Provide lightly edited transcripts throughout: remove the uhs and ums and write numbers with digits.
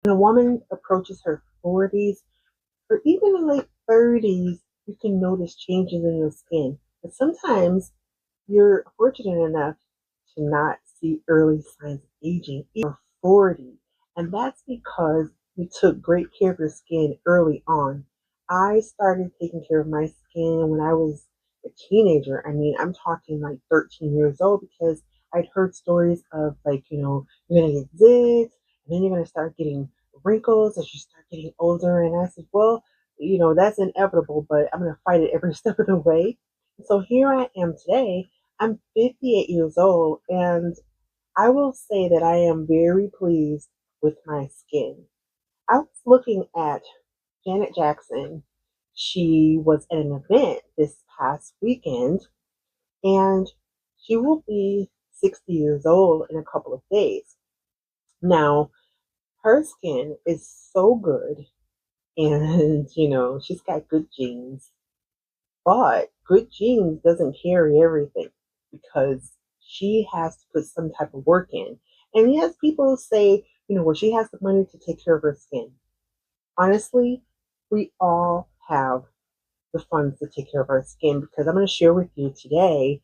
When a woman approaches her 40s or even in late 30s, you can notice changes in your skin. But sometimes you're fortunate enough to not see early signs of aging, even 40. And that's because you took great care of your skin early on. I started taking care of my skin when I was a teenager. I mean, I'm talking like 13 years old because I'd heard stories of like, you're going to get zigs and then you're going to start getting wrinkles as you start getting older. And I said, well, that's inevitable, but I'm going to fight it every step of the way. So here I am today. I'm 58 years old, and I will say that I am very pleased with my skin. I was looking at Janet Jackson. She was at an event this past weekend, and she will be 60 years old in a couple of days. Now, her skin is so good, and she's got good genes. But good genes doesn't carry everything because she has to put some type of work in. And yes, people say, well, she has the money to take care of her skin. Honestly, we all have the funds to take care of our skin because I'm going to share with you today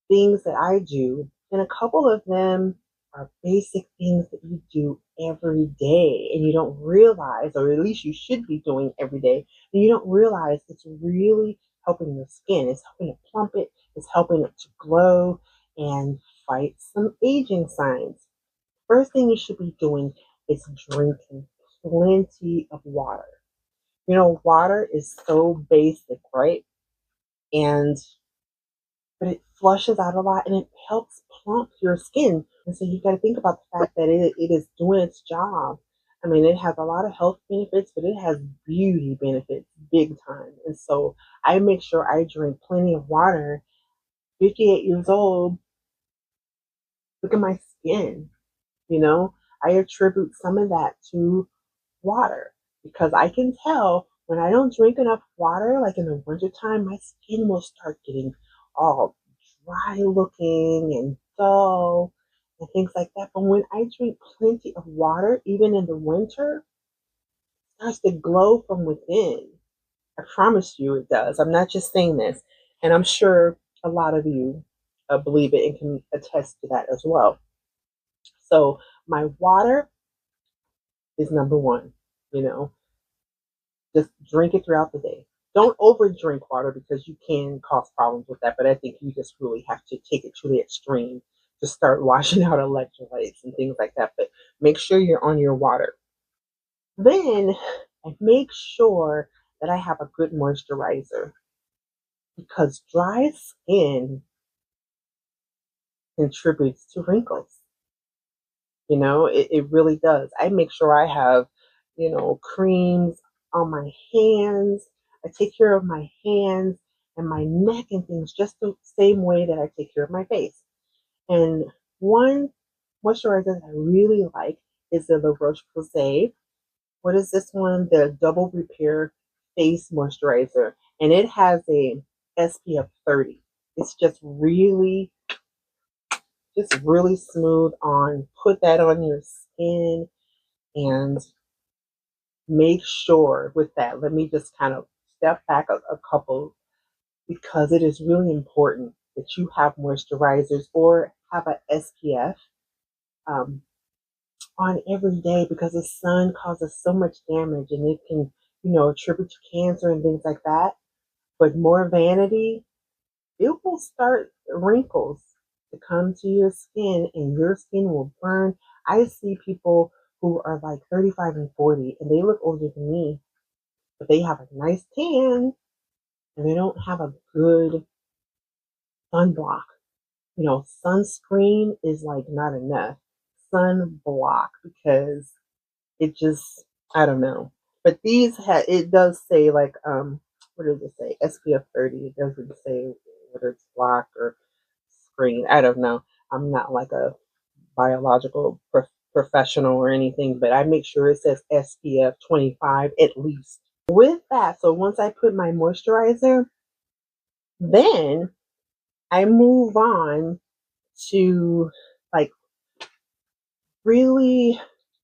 things that I do. And a couple of them are basic things that you do every day and you don't realize, or at least you should be doing every day, and you don't realize it's really helping your skin. It's helping to plump it, it's helping it to glow and fight some aging signs. First thing you should be doing is drinking plenty of water. Water is so basic, right? And but it flushes out a lot and it helps plump your skin. And so you got to think about the fact that it is doing its job. I mean, it has a lot of health benefits, but it has beauty benefits big time. And so I make sure I drink plenty of water. 58 years old, look at my skin. You know, I attribute some of that to water because I can tell when I don't drink enough water, like in the wintertime, my skin will start getting all dry looking and dull and things like that. But when I drink plenty of water, even in the winter, it starts to glow from within. I promise you it does. I'm not just saying this. And I'm sure a lot of you believe it and can attest to that as well. So my water is number one, you know. Just drink it throughout the day. Don't over drink water because you can cause problems with that. But I think you just really have to take it to the extreme to start washing out electrolytes and things like that. But make sure you're on your water. Then I make sure that I have a good moisturizer because dry skin contributes to wrinkles. It really does. I make sure I have, creams on my hands. I take care of my hands and my neck and things just the same way that I take care of my face. And one moisturizer that I really like is the La Roche-Posay. What is this one? The Double Repair Face Moisturizer. And it has a SPF 30. It's just really smooth on. Put that on your skin and make sure with that. Let me just kind of step back a couple because it is really important that you have moisturizers or have an SPF um, on every day because the sun causes so much damage and it can, attribute to cancer and things like that. But more vanity, it will start wrinkles to come to your skin and your skin will burn. I see people who are like 35 and 40 and they look older than me, but they have a nice tan and they don't have a good sunblock. Sunscreen is like not enough. Sunblock because it just, I don't know. But it does say like, what does it say? SPF 30. It doesn't say whether it's block or screen. I don't know. I'm not like a biological professional or anything, but I make sure it says SPF 25 at least. With that, so once I put my moisturizer, then I move on to like really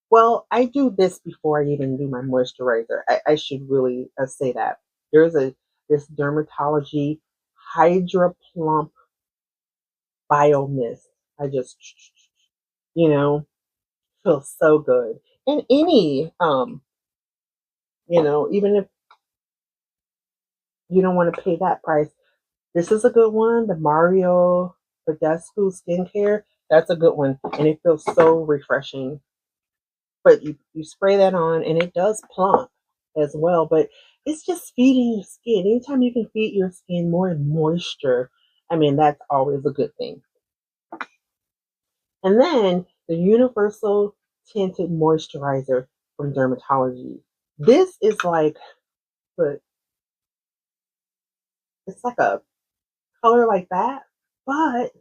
Well, I do this before I even do my moisturizer. I should really say that. There's this Dermatology Hydra Plump Bio Mist. I just, you know, feels so good. And any, even if you don't want to pay that price, this is a good one. The Mario Badescu Skincare, that's a good one. And it feels so refreshing. But you spray that on and it does plump as well. But it's just feeding your skin. Anytime you can feed your skin more moisture, I mean, that's always a good thing. And then the Universal Tinted Moisturizer from Dermatology. This is like, but it's like a color like that, but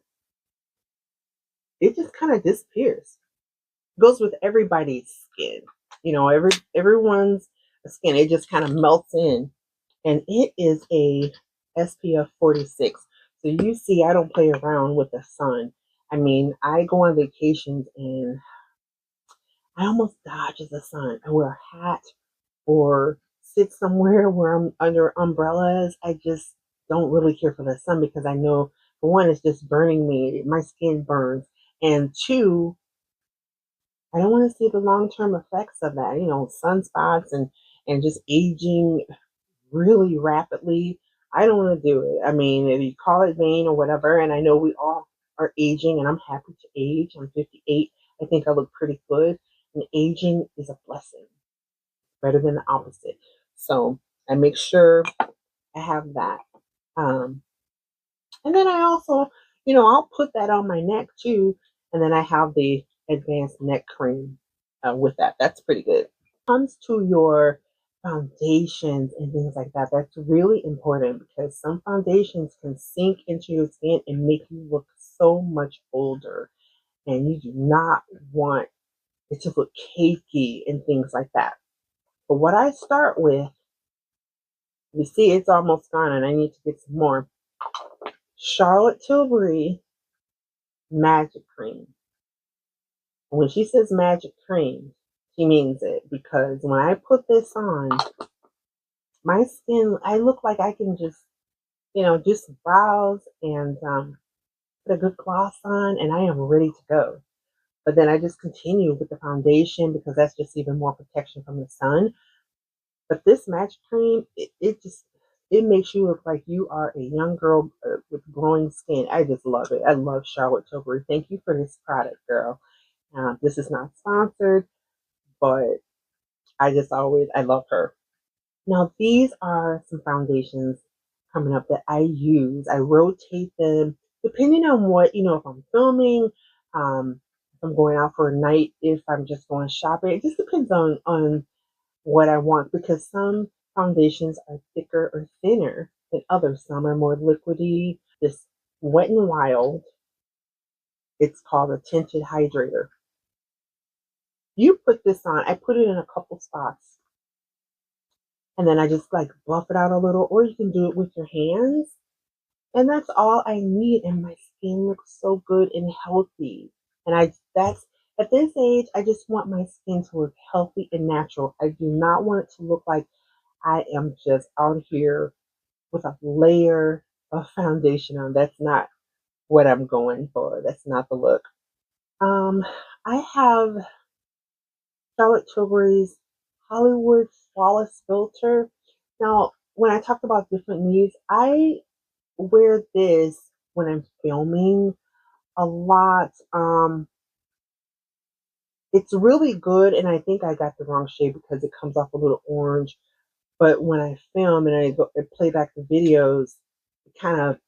it just kind of disappears. It goes with everybody's skin. Everyone's skin, it just kind of melts in. And it is a SPF 46. So you see, I don't play around with the sun. I mean, I go on vacations and I almost dodge the sun. I wear a hat or sit somewhere where I'm under umbrellas. I just don't really care for the sun because I know, for one, it's just burning me. My skin burns. And two, I don't want to see the long-term effects of that, sunspots and just aging really rapidly. I don't want to do it. I mean, if you call it vain or whatever, and I know we all are aging, and I'm happy to age. I'm 58. I think I look pretty good. And aging is a blessing, better than the opposite. So I make sure I have that. Um, and then I also, I'll put that on my neck too. And then I have the advanced neck cream with that. That's pretty good. Comes to your foundations and things like that, that's really important because some foundations can sink into your skin and make you look so much older. And you do not want it to look cakey and things like that. But what I start with, you see, it's almost gone and I need to get some more. Charlotte Tilbury Magic Cream. When she says magic cream, she means it because when I put this on, my skin, I look like I can just, do some brows and put a good gloss on and I am ready to go. But then I just continue with the foundation because that's just even more protection from the sun. But this magic cream, it makes you look like you are a young girl with glowing skin. I just love it. I love Charlotte Tilbury. Thank you for this product, girl. This is not sponsored, but I love her. Now, these are some foundations coming up that I use. I rotate them depending on what, if I'm filming, if I'm going out for a night, if I'm just going shopping. It just depends on what I want because some foundations are thicker or thinner than others. Some are more liquidy. This Wet n Wild, it's called a tinted hydrator. You put this on, I put it in a couple spots and then I just like buff it out a little, or you can do it with your hands. And that's all I need. And my skin looks so good and healthy. And that's at this age, I just want my skin to look healthy and natural. I do not want it to look like I am just out here with a layer of foundation on. That's not what I'm going for. That's not the look. I have Charlotte Tilbury's Hollywood Flawless Filter. Now, when I talk about different needs, I wear this when I'm filming a lot. It's really good, and I think I got the wrong shade because it comes off a little orange. But when I film and I play back the videos, it kind of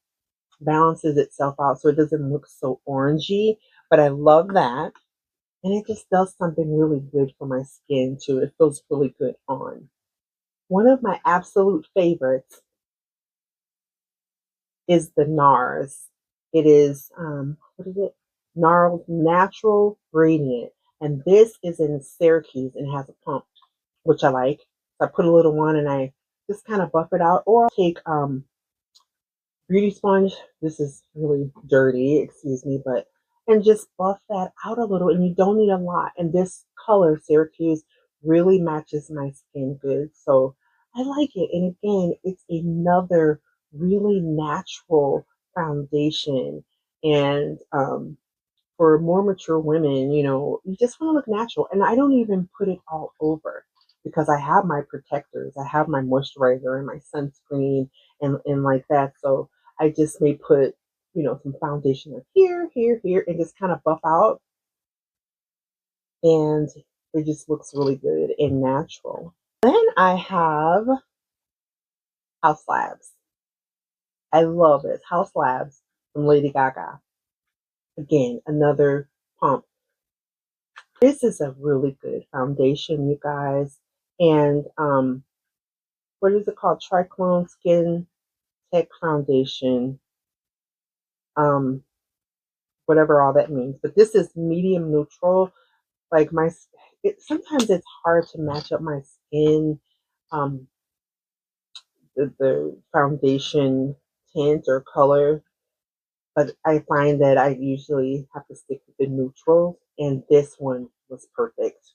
balances itself out so it doesn't look so orangey. But I love that. And it just does something really good for my skin too. It feels really good on. One of my absolute favorites is the NARS. It is, what is it? NARS Natural Radiant. And this is in Syracuse and has a pump, which I like. So I put a little one and I just kind of buff it out. Or take beauty sponge. This is really dirty, excuse me, and just buff that out a little. And you don't need a lot. And this color, Syracuse, really matches my skin good. So I like it. And again, it's another really natural foundation. And for more mature women, you just want to look natural. And I don't even put it all over because I have my protectors, I have my moisturizer and my sunscreen and like that. So I just may put, some foundation like here, here, here, and just kind of buff out. And it just looks really good and natural. Then I have Haus Labs. I love it. Haus Labs from Lady Gaga. Again, another pump. This is a really good foundation, you guys. And what is it called? Triclone Skin Tech Foundation. Whatever all that means. But this is medium neutral. Like sometimes it's hard to match up my skin, the foundation tint or color. But I find that I usually have to stick with the neutrals, and this one was perfect.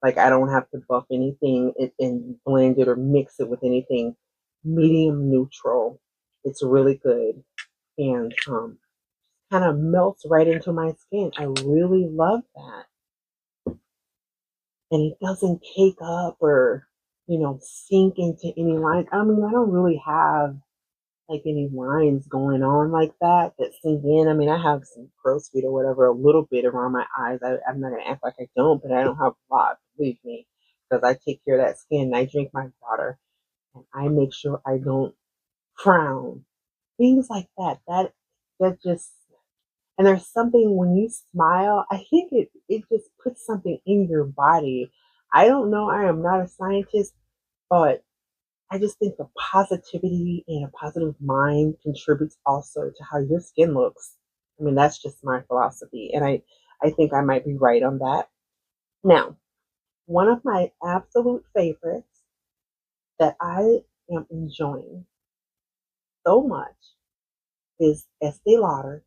Like I don't have to buff anything and blend it or mix it with anything. Medium neutral. It's really good and kind of melts right into my skin. I really love that. And it doesn't cake up or, sink into any lines. I mean, I don't really have like any lines going on like that sink in. I mean, I have some crow's feet or whatever, a little bit around my eyes. I'm not gonna act like I don't, but I don't have a lot, believe me, because I take care of that skin. I drink my water, and I make sure I don't frown. Things like that. That just, and there's something when you smile. I think it just puts something in your body. I don't know. I am not a scientist, but I just think the positivity and a positive mind contributes also to how your skin looks. I mean, that's just my philosophy. And I think I might be right on that. Now, one of my absolute favorites that I am enjoying so much is Estee Lauder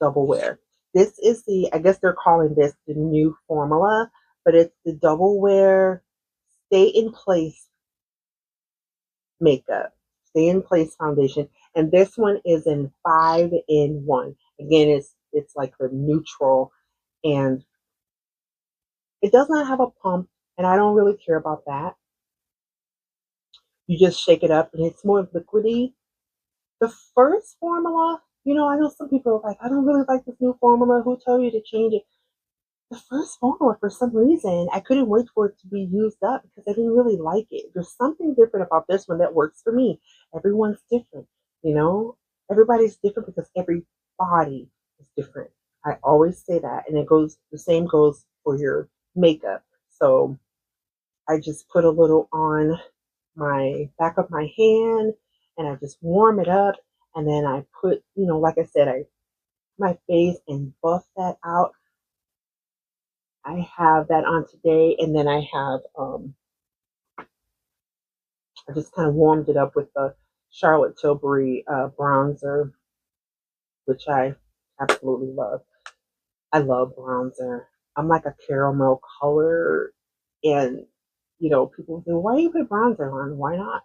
Double Wear. This is I guess they're calling this the new formula, but it's the Double Wear Stay in Place makeup, stay in place foundation, and this one is in 5-in-1. Again, it's like the neutral, and it does not have a pump, and I don't really care about that. You just shake it up, and it's more liquidy. The first formula, I know some people are like, I don't really like this new formula. Who told you to change it? The first formula, for some reason, I couldn't wait for it to be used up because I didn't really like it. There's something different about this one that works for me. Everyone's different, you know? Everybody's different because every body is different. I always say that. And the same goes for your makeup. So I just put a little on my back of my hand and I just warm it up. And then I put, like I said, my face and buff that out. I have that on today, and then I have I just kind of warmed it up with the Charlotte Tilbury bronzer, which I absolutely love. I love bronzer. I'm like a caramel color, and people say, "Why do you put bronzer on? Why not?"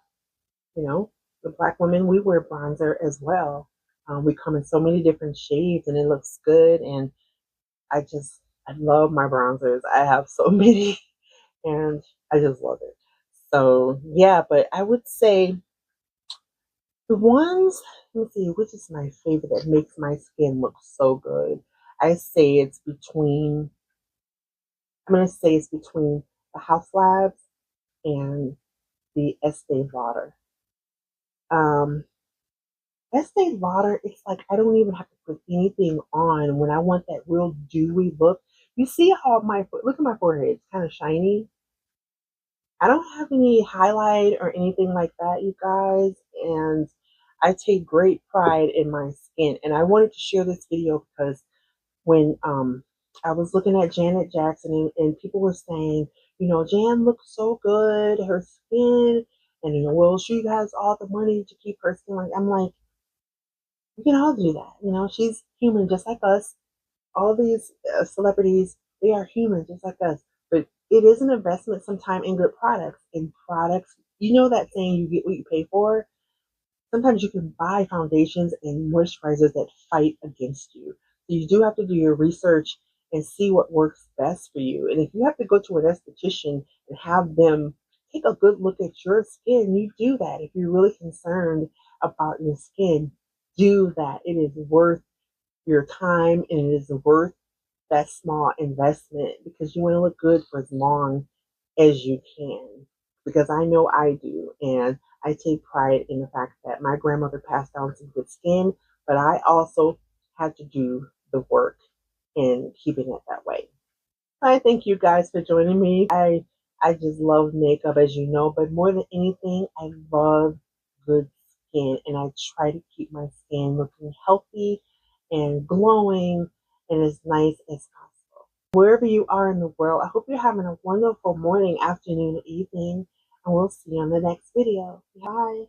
The Black women, we wear bronzer as well. We come in so many different shades, and it looks good. And I love my bronzers. I have so many. And I just love it. So yeah, but I would say the ones, let me see, which is my favorite that makes my skin look so good. I say it's between, I'm gonna say it's between the Haus Labs and the Estee Lauder. Estee Lauder, it's like I don't even have to put anything on when I want that real dewy look. You see how look at my forehead, it's kind of shiny. I don't have any highlight or anything like that, you guys, and I take great pride in my skin. And I wanted to share this video because when I was looking at Janet Jackson and people were saying, Jan looks so good, her skin, and well, she has all the money to keep her skin like. I'm like, we can all do that, she's human just like us. All these celebrities, they are human just like us. it is an investment sometime in good products. In products, you know that saying, you get what you pay for. Sometimes you can buy foundations and moisturizers that fight against you. So you do have to do your research and see what works best for you. And if you have to go to an esthetician and have them take a good look at your skin, you do that. If you're really concerned about your skin, do that. It is worth your time and it is worth that small investment because you want to look good for as long as you can. Because I know I do. And I take pride in the fact that my grandmother passed down some good skin, but I also had to do the work in keeping it that way. I thank you guys for joining me. I just love makeup, as you know, but more than anything, I love good skin, and I try to keep my skin looking healthy and glowing and as nice as possible. Wherever you are in the world, I hope you're having a wonderful morning, afternoon, evening, and we'll see you on the next video. Bye.